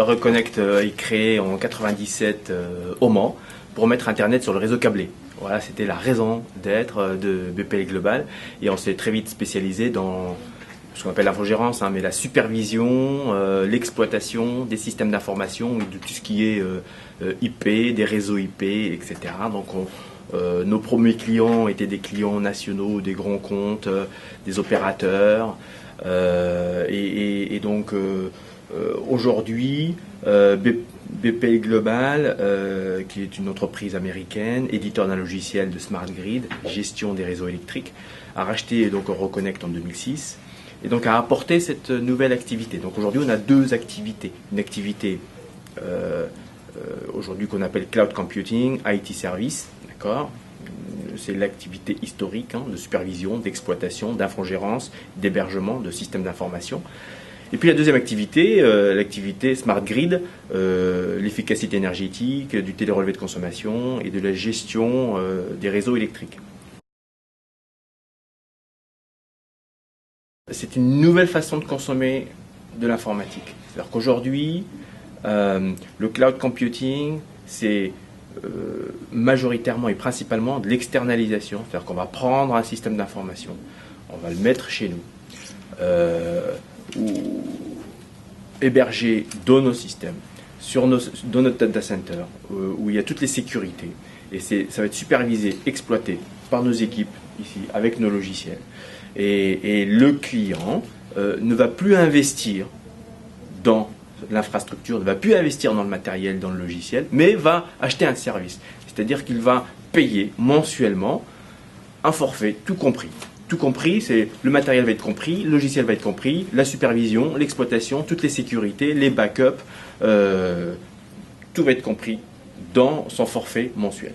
Reconnect est créé en 97 au Mans pour mettre Internet sur le réseau câblé. Voilà, c'était la raison d'être de BPL Global et on s'est très vite spécialisé dans ce qu'on appelle l'infogérance, mais la supervision, l'exploitation des systèmes d'information, de tout ce qui est IP, des réseaux IP, etc. Donc nos premiers clients étaient des clients nationaux, des grands comptes, des opérateurs. Et donc aujourd'hui, BPL Global, qui est une entreprise américaine, éditeur d'un logiciel de Smart Grid, gestion des réseaux électriques, a racheté donc Reconnect en 2006 et donc a apporté cette nouvelle activité. Donc aujourd'hui, on a deux activités. Une activité aujourd'hui qu'on appelle Cloud Computing, IT Service, d'accord ? C'est l'activité historique de supervision, d'exploitation, d'infogérance, d'hébergement de systèmes d'information. Et puis la deuxième activité, l'activité Smart Grid, l'efficacité énergétique, du télérelevé de consommation et de la gestion des réseaux électriques. C'est une nouvelle façon de consommer de l'informatique. C'est-à-dire qu'aujourd'hui, le cloud computing, c'est majoritairement et principalement de l'externalisation. C'est-à-dire qu'on va prendre un système d'information, on va le mettre chez nous, ou héberger dans nos systèmes, dans notre data center, où il y a toutes les sécurités. Et ça va être supervisé, exploité par nos équipes ici, avec nos logiciels. Et le client ne va plus investir dans l'infrastructure, ne va plus investir dans le matériel, dans le logiciel, mais va acheter un service. C'est-à-dire qu'il va payer mensuellement un forfait, tout compris. Tout compris, c'est le matériel va être compris, le logiciel va être compris, la supervision, l'exploitation, toutes les sécurités, les backups, tout va être compris dans son forfait mensuel.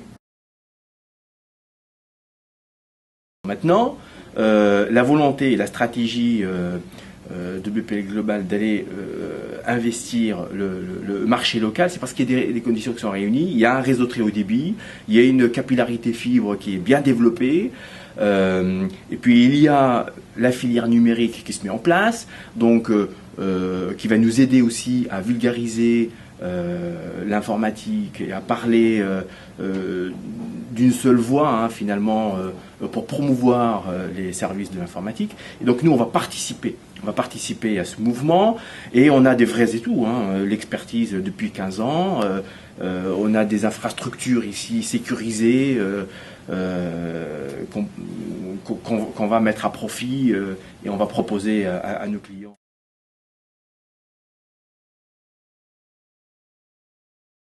Maintenant, la volonté et la stratégie de BPL Global d'aller investir le marché local, c'est parce qu'il y a des conditions qui sont réunies. Il y a un réseau très haut débit, il y a une capillarité fibre qui est bien développée, et puis il y a la filière numérique qui se met en place, donc qui va nous aider aussi à vulgariser l'informatique et à parler d'une seule voix finalement pour promouvoir les services de l'informatique. Et donc nous on va participer à ce mouvement et on a des vrais atouts, l'expertise depuis 15 ans, on a des infrastructures ici sécurisées qu'on va mettre à profit et on va proposer à nos clients.